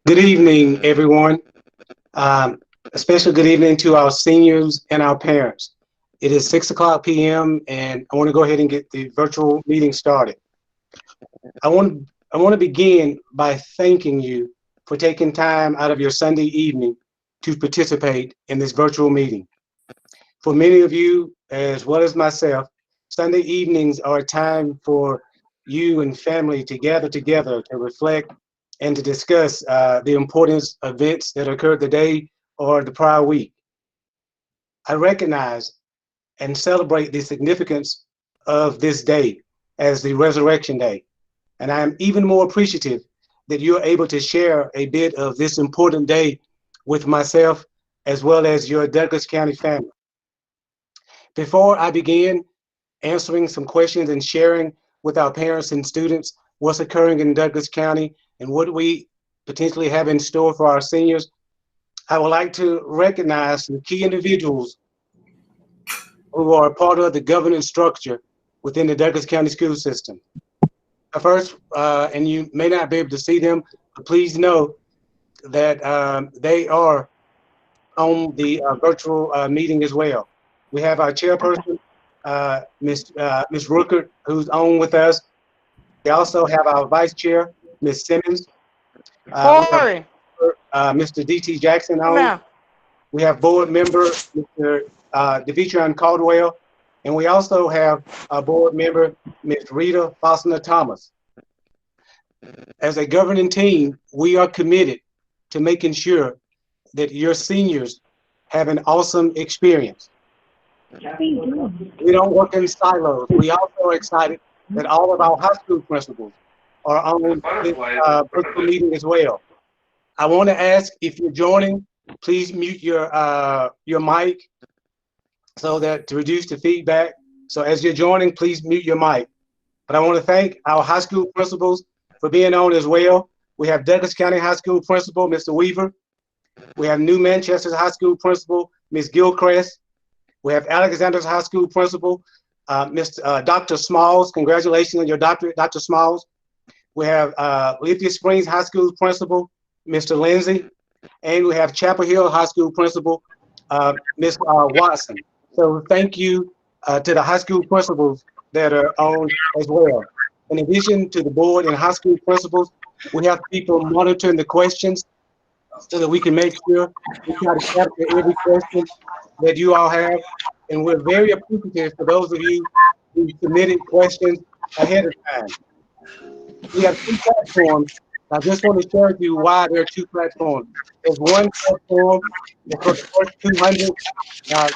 Good evening, everyone. Um, a special good evening to our seniors and our parents. It is 6 o'clock p.m. and I want to go ahead and get the virtual meeting started. I want to begin by thanking you for taking time out of your Sunday evening to participate in this virtual meeting. For many of you, as well as myself, Sunday evenings are a time for you and family to gather together to reflect and to discuss the important events that occurred the day or the prior week. I recognize and celebrate the significance of this day as the Resurrection Day. And I am even more appreciative that you're able to share a bit of this important day with myself as well as your Douglas County family. Before I begin answering some questions and sharing with our parents and students what's occurring in Douglas County and what we potentially have in store for our seniors, I would like to recognize some key individuals who are a part of the governance structure within the Douglas County school system. First, and you may not be able to see them, but please know that they are on the virtual meeting as well. We have our chairperson, Ms. Rookert, who's on with us. We also have our vice chair, Ms. Simmons. We have Corey, Mr. D.T. Jackson come on. here. We have board member, Mr. Devitrian Caldwell. And we also have a board member, Ms. Rita Faustiner Thomas. As a governing team, we are committed to making sure that your seniors have an awesome experience. We don't work in silos. We also are excited that all of our high school principals are on this virtual meeting as well. I want to ask if you're joining, please mute your mic so that to reduce the feedback. So as you're joining, please mute your mic. But I want to thank our high school principals for being on as well. We have Douglas County High School Principal, Mr. Weaver. We have New Manchester's High School Principal, Ms. Gilchrist. We have Alexander's High School Principal, Dr. Smalls. Congratulations on your doctorate, Dr. Smalls. We have Lithia Springs High School Principal, Mr. Lindsay. And we have Chapel Hill High School Principal, Ms. Watson. So thank you to the high school principals that are on as well. In addition to the board and high school principals, we have people monitoring the questions so that we can make sure we try to capture every question that you all have. And we're very appreciative for those of you who submitted questions ahead of time. We have two platforms. I just want to share with you why there are two platforms. There's one platform that for the first 200,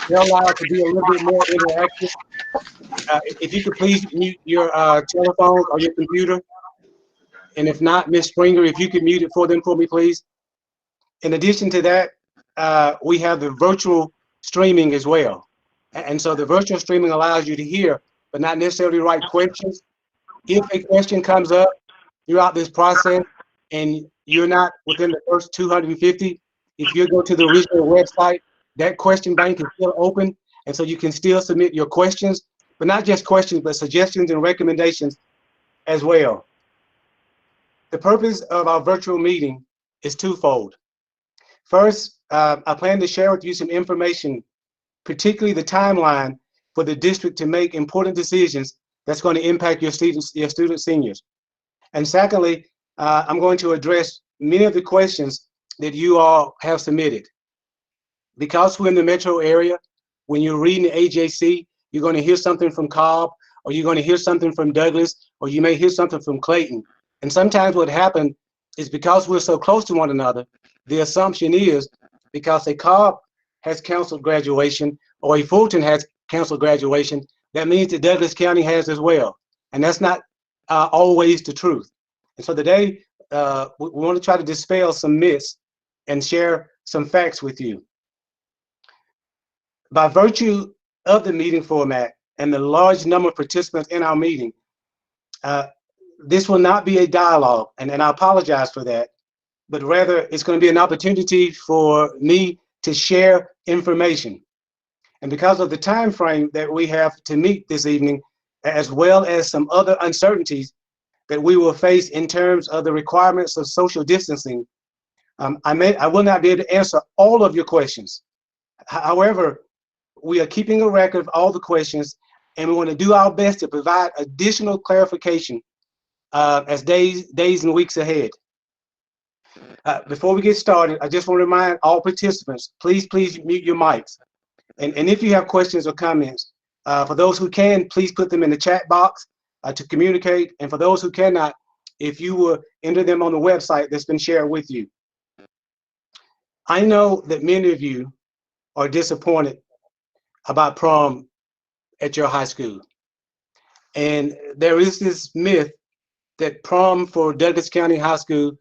they're allowed to be a little bit more interactive. If you could please mute your telephone or your computer. And if not, Ms. Springer, if you could mute it for them for me, please. In addition to that, we have the virtual streaming as well. And so the virtual streaming allows you to hear, but not necessarily write questions. If a question comes up throughout this process and you're not within the first 250, if you go to the original website, that question bank is still open. And so you can still submit your questions, but not just questions, but suggestions and recommendations as well. The purpose of our virtual meeting is twofold. First, I plan to share with you some information, particularly the timeline for the district to make important decisions that's going to impact your student seniors. And secondly, I'm going to address many of the questions that you all have submitted. Because we're in the metro area, when you're reading the AJC, you're going to hear something from Cobb, or you're going to hear something from Douglas, or you may hear something from Clayton. And sometimes what happens is because we're so close to one another, the assumption is because a Cobb has canceled graduation or a Fulton has canceled graduation, that means that Douglas County has as well. And that's not always the truth. And so today, we want to try to dispel some myths and share some facts with you. By virtue of the meeting format and the large number of participants in our meeting, this will not be a dialogue, and I apologize for that, but rather it's going to be an opportunity for me to share information. And because of the time frame that we have to meet this evening, as well as some other uncertainties that we will face in terms of the requirements of social distancing, I will not be able to answer all of your questions. However, we are keeping a record of all the questions, and we want to do our best to provide additional clarification as days and weeks ahead. Before we get started, I just want to remind all participants, please mute your mics. And if you have questions or comments, for those who can, please put them in the chat box to communicate. And for those who cannot, if you will enter them on the website that's been shared with you. I know that many of you are disappointed about prom at your high school. And there is this myth that prom for Douglas County High School,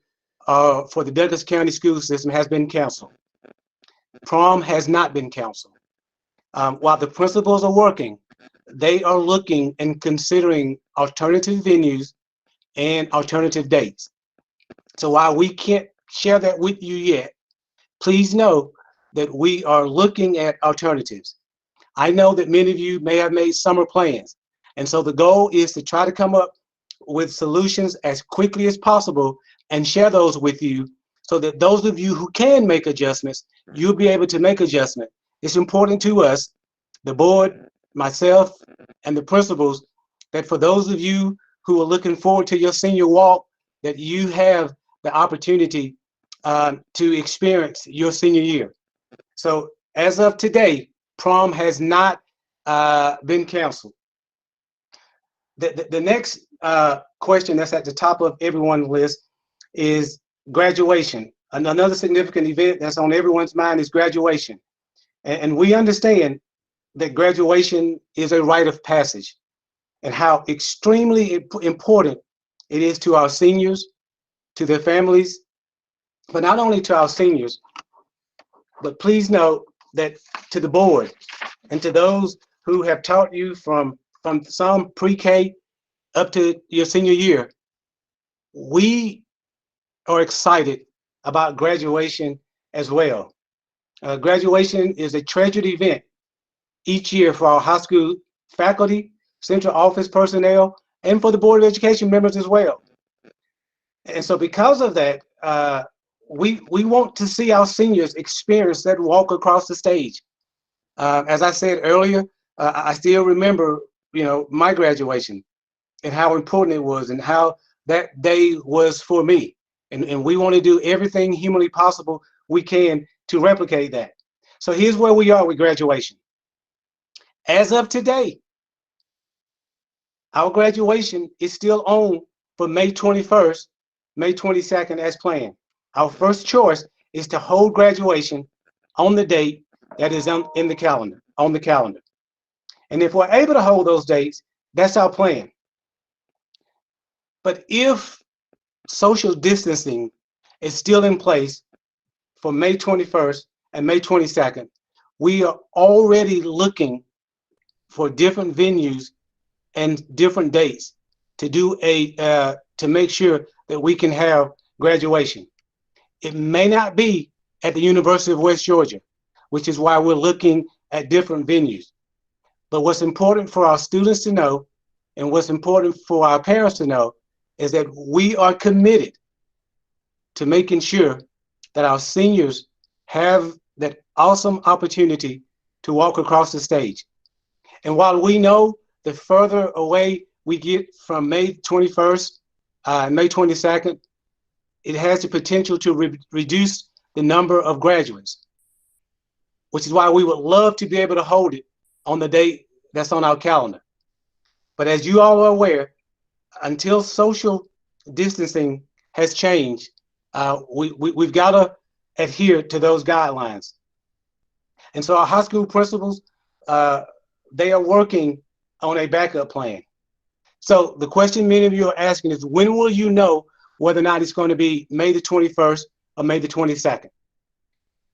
for the Douglas County school system, has been canceled. Prom has not been canceled. While the principals are working, they are looking and considering alternative venues and alternative dates. So while we can't share that with you yet, please know that we are looking at alternatives. I know that many of you may have made summer plans, and so the goal is to try to come up with solutions as quickly as possible and share those with you, so that those of you who can make adjustments, you'll be able to make adjustment. It's important to us, the board, myself, and the principals, that for those of you who are looking forward to your senior walk, that you have the opportunity to experience your senior year. So as of today, prom has not been canceled. The next question that's at the top of everyone's list is graduation. Another significant event that's on everyone's mind is graduation. And we understand that graduation is a rite of passage, and how extremely important it is to our seniors, to their families, but not only to our seniors, but please know that to the board and to those who have taught you from some pre-K up to your senior year, we are excited about graduation as well. Graduation is a treasured event each year for our high school faculty, central office personnel, and for the Board of Education members as well. And so because of that, we want to see our seniors experience that walk across the stage. As I said earlier, I still remember, my graduation and how important it was and how that day was for me. And we want to do everything humanly possible we can to replicate that. So here's where we are with graduation. As of today, our graduation is still on for May 21st, May 22nd as planned. Our first choice is to hold graduation on the date that is on the calendar. And if we're able to hold those dates, that's our plan. But if social distancing is still in place for May 21st and May 22nd, we are already looking for different venues and different dates to do to make sure that we can have graduation. It may not be at the University of West Georgia, which is why we're looking at different venues. But what's important for our students to know, and what's important for our parents to know, is that we are committed to making sure that our seniors have that awesome opportunity to walk across the stage. And while we know the further away we get from May 21st, May 22nd, it has the potential to reduce the number of graduates, which is why we would love to be able to hold it on the date that's on our calendar. But as you all are aware, until social distancing has changed, we've got to adhere to those guidelines. And so our high school principals, they are working on a backup plan. So the question many of you are asking is, when will you know whether or not it's going to be May the 21st or May the 22nd?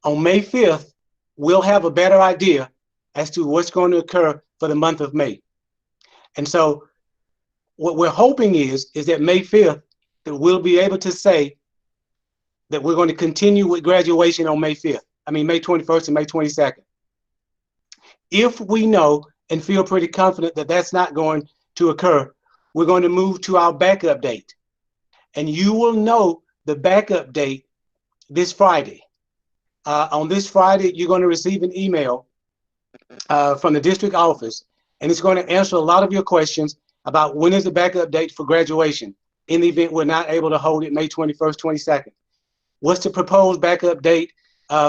On May 5th, we'll have a better idea as to what's going to occur for the month of May. And so what we're hoping is that May 5th, that we'll be able to say that we're going to continue with graduation on May 5th. May 21st and May 22nd. If we know and feel pretty confident that that's not going to occur, we're going to move to our backup date. And you will know the backup date this Friday. On this Friday, you're going to receive an email from the district office, and it's going to answer a lot of your questions about when is the backup date for graduation in the event we're not able to hold it May 21st, 22nd. What's the proposed backup date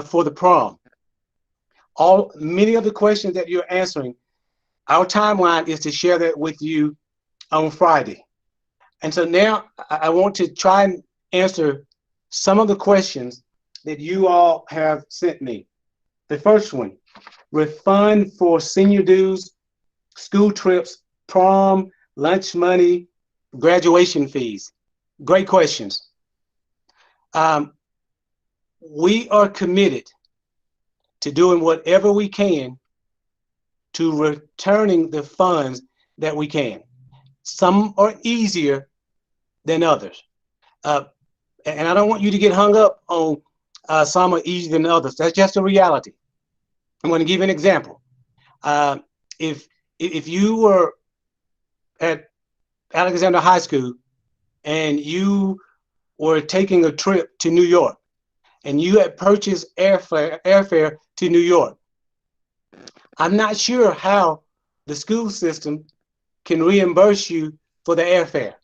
for the prom? Many of the questions that you're answering, our timeline is to share that with you on Friday. And so now I want to try and answer some of the questions that you all have sent me. The first one, refund for senior dues, school trips, prom, lunch money, graduation fees. Great questions. We are committed to doing whatever we can to returning the funds that we can. Some are easier than others. And I don't want you to get hung up on some are easier than others. That's just a reality. I'm going to give you an example. If you were at Alexander High School and you were taking a trip to New York and you had purchased airfare to New York, I'm not sure how the school system can reimburse you for the airfare.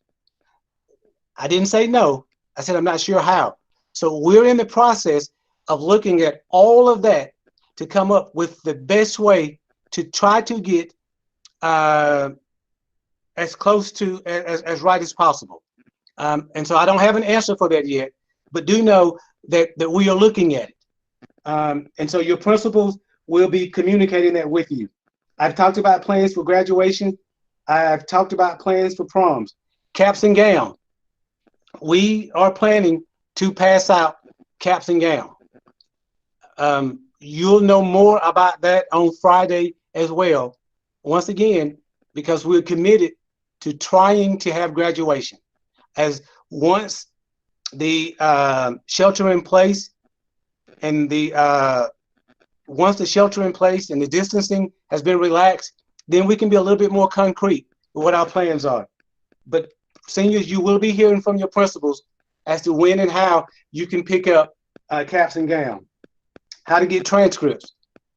I didn't say no. I said I'm not sure how. So we're in the process of looking at all of that to come up with the best way to try to get as close to as right as possible. And so I don't have an answer for that yet, but do know that we are looking at it. And so your principals will be communicating that with you. I've talked about plans for graduation. I've talked about plans for proms, caps and gown. We are planning to pass out caps and gown. You'll know more about that on Friday as well. Once again, because we're committed to trying to have graduation. As once the shelter in place and the distancing has been relaxed, then we can be a little bit more concrete with what our plans are. But seniors, you will be hearing from your principals as to when and how you can pick up caps and gown. How to get transcripts.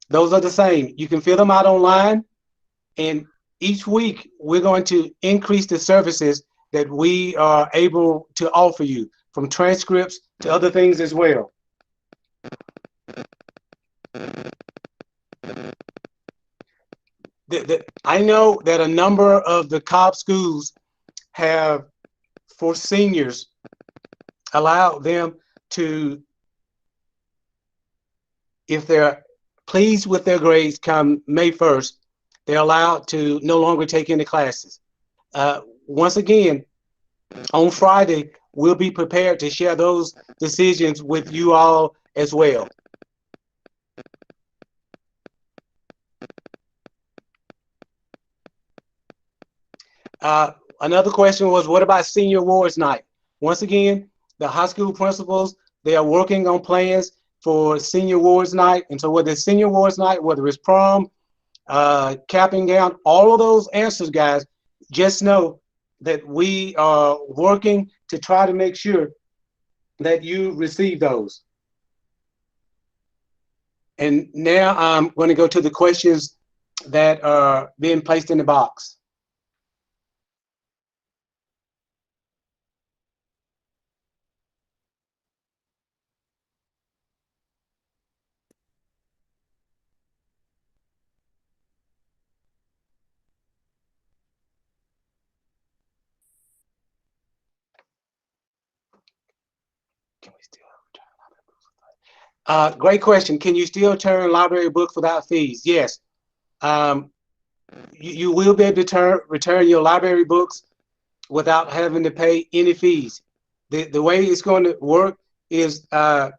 Those are the same. You can fill them out online, and each week we're going to increase the services that we are able to offer you, from transcripts to other things as well. I know that a number of the Cobb schools have, for seniors, allowed them to, if they're pleased with their grades come May 1st, they're allowed to no longer take any classes. Once again, on Friday, we'll be prepared to share those decisions with you all as well. Another question was, what about senior awards night? Once again, the high school principals, they are working on plans for senior awards night. And so whether it's senior awards night, whether it's prom, cap and gown, all of those answers, guys, just know that we are working to try to make sure that you receive those. And now I'm going to go to the questions that are being placed in the box. Can we still return library books? Great question. Can you still return library books without fees? Yes. You will be able to return your library books without having to pay any fees. The way it's going to work is, but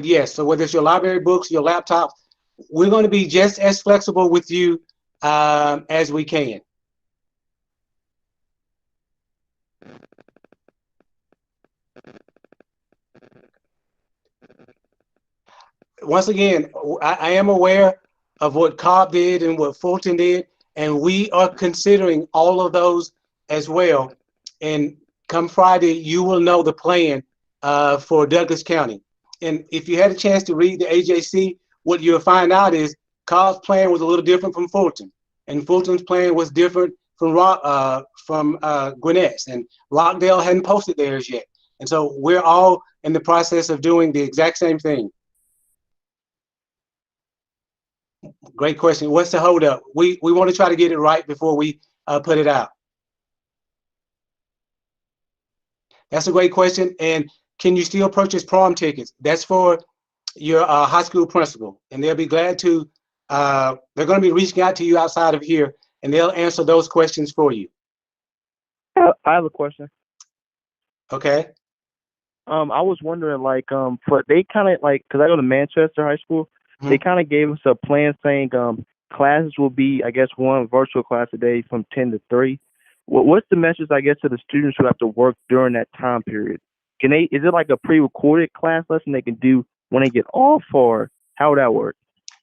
yes, so whether it's your library books, your laptops, we're going to be just as flexible with you as we can. Once again, I am aware of what Cobb did and what Fulton did, and we are considering all of those as well. And come Friday, you will know the plan for Douglas County. And if you had a chance to read the AJC, what you'll find out is Cobb's plan was a little different from Fulton, and Fulton's plan was different from Gwinnett's, and Rockdale hadn't posted theirs yet. And so we're all in the process of doing the exact same thing. Great question. What's the holdup? We want to try to get it right before we put it out. That's a great question. And can you still purchase prom tickets? That's for your high school principal, and they'll be glad to. They're going to be reaching out to you outside of here, and they'll answer those questions for you. I have a question. Okay. I was wondering, like, for they kind of like, cause I go to Manchester High School, they kind of gave us a plan saying, classes will be, I guess, one virtual class a day from 10 to 3. What's the message, I guess, to the students who have to work during that time period? Can they? Is it like a pre-recorded class lesson they can do when they get off, or how would that work?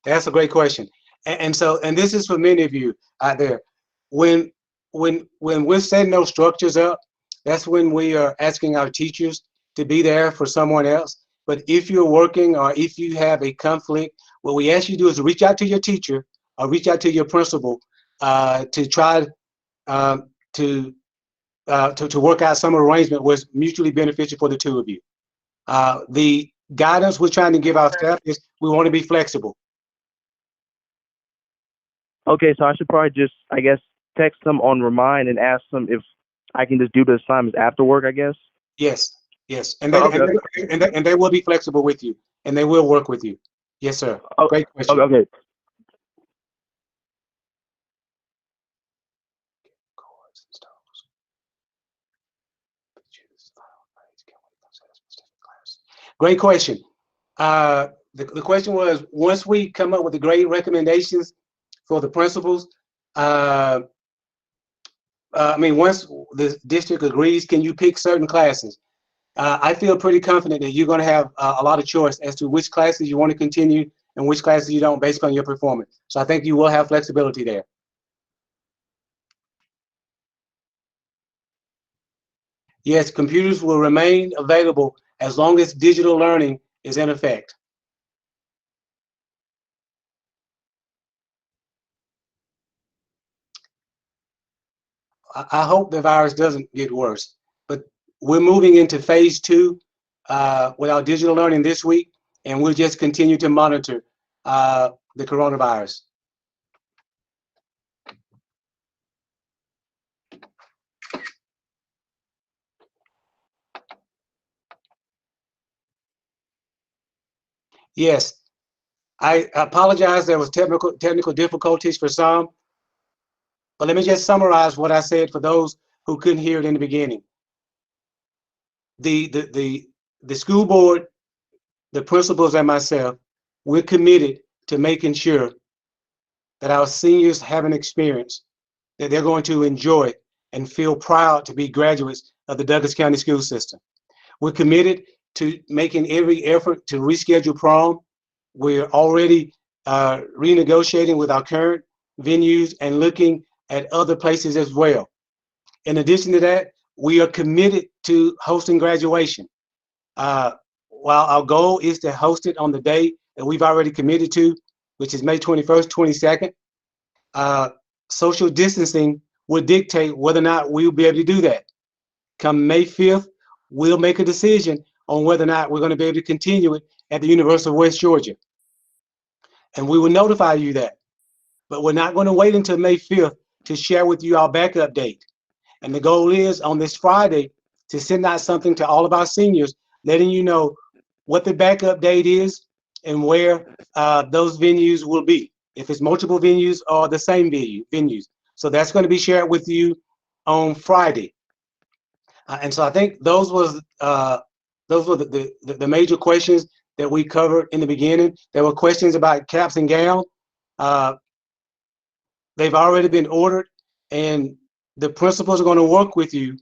That's a great question. And this is for many of you out there. When we're setting those structures up, that's when we are asking our teachers to be there for someone else. But if you're working or if you have a conflict, what we ask you to do is reach out to your teacher or reach out to your principal to try to work out some arrangement was mutually beneficial for the two of you. The guidance we're trying to give our staff is we want to be flexible. Okay, so I should probably just, I guess, text them on Remind and ask them if I can just do the assignments after work, I guess. Yes, yes, and Okay. they will be flexible with you, and they will work with you. Yes, sir. Oh, Great question. okay. Great question. The question was, once we come up with the grade recommendations for the principals, once the district agrees, can you pick certain classes? I feel pretty confident that you're going to have a lot of choice as to which classes you want to continue and which classes you don't based on your performance. So I think you will have flexibility there. Yes, computers will remain available as long as digital learning is in effect. I hope the virus doesn't get worse, but we're moving into phase 2 with our digital learning this week, and we'll just continue to monitor the coronavirus. Yes, I apologize. There was technical difficulties for some, but let me just summarize what I said for those who couldn't hear it in the beginning. The school board, the principals, and myself, we're committed to making sure that our seniors have an experience that they're going to enjoy and feel proud to be graduates of the Douglas County school system. We're committed to making every effort to reschedule prom. We're already renegotiating with our current venues and looking at other places as well. In addition to that, we are committed to hosting graduation. While our goal is to host it on the day that we've already committed to, which is May 21st, 22nd, social distancing will dictate whether or not we'll be able to do that. Come May 5th, we'll make a decision on whether or not we're going to be able to continue it at the University of West Georgia. And we will notify you that. But we're not going to wait until May 5th to share with you our backup date. And the goal is on this Friday to send out something to all of our seniors, letting you know what the backup date is and where those venues will be, if it's multiple venues or the same venues. So that's going to be shared with you on Friday. And so I think those were the major questions that we covered in the beginning. There were questions about caps and gown. They've already been ordered, and the principals are going to work with you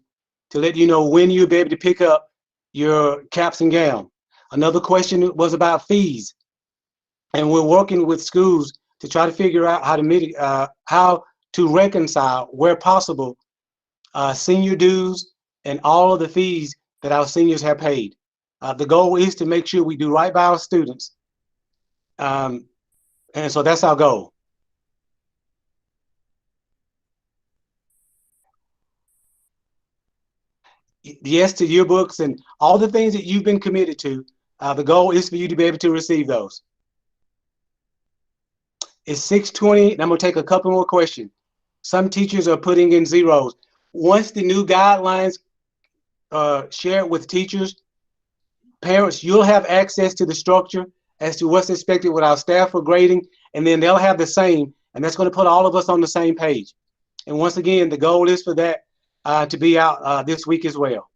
to let you know when you'll be able to pick up your caps and gown. Another question was about fees, and we're working with schools to try to figure out how to reconcile, where possible, senior dues and all of the fees that our seniors have paid. The goal is to make sure we do right by our students. And so that's our goal. Yes, to yearbooks and all the things that you've been committed to. The goal is for you to be able to receive those. It's 6:20, and I'm going to take a couple more questions. Some teachers are putting in zeros. Once the new guidelines shared with teachers, parents, you'll have access to the structure as to what's expected with our staff for grading, and then they'll have the same, and that's going to put all of us on the same page. And once again, the goal is for that to be out this week as well.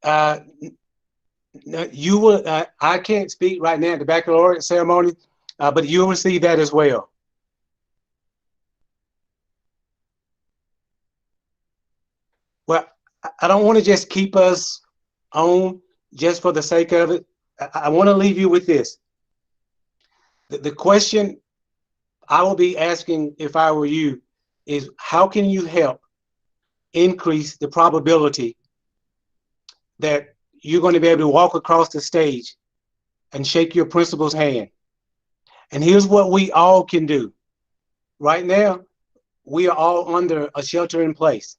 Uh, you will. I can't speak right now at the baccalaureate ceremony, but you'll receive that as well. Well, I don't want to just keep us on just for the sake of it. I want to leave you with this. The question I will be asking if I were you is how can you help increase the probability that you're going to be able to walk across the stage and shake your principal's hand? And here's what we all can do. Right now, we are all under a shelter in place.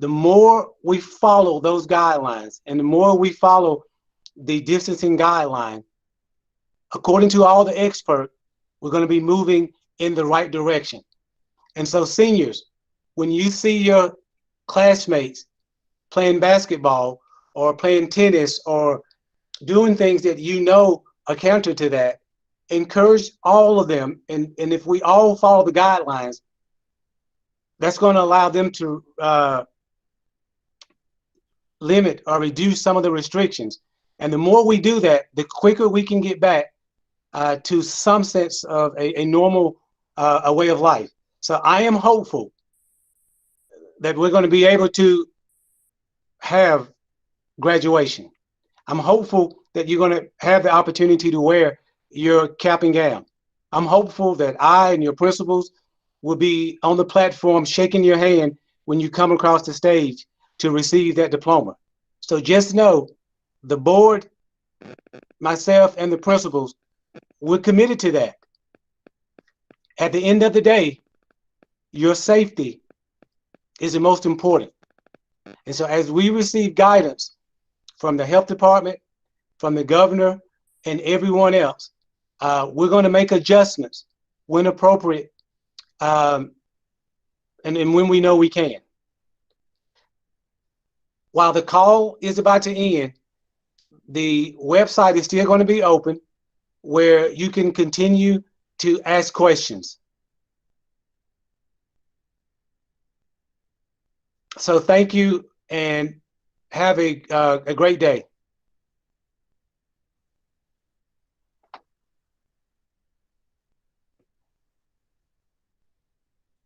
The more we follow those guidelines and the more we follow the distancing guideline, according to all the experts, we're going to be moving in the right direction. And so, seniors, when you see your classmates playing basketball or playing tennis or doing things that you know are counter to that, encourage all of them. And if we all follow the guidelines, that's going to allow them to limit or reduce some of the restrictions. And the more we do that, the quicker we can get back to some sense of a normal a way of life. So I am hopeful that we're going to be able to have graduation. I'm hopeful that you're going to have the opportunity to wear your cap and gown. I'm hopeful that I and your principals will be on the platform shaking your hand when you come across the stage to receive that diploma. So just know the board, myself, and the principals, we're committed to that. At the end of the day, your safety is the most important. And so as we receive guidance from the health department, from the governor, and everyone else, we're going to make adjustments when appropriate and when we know we can. While the call is about to end, the website is still going to be open where you can continue to ask questions. So thank you and have a great day.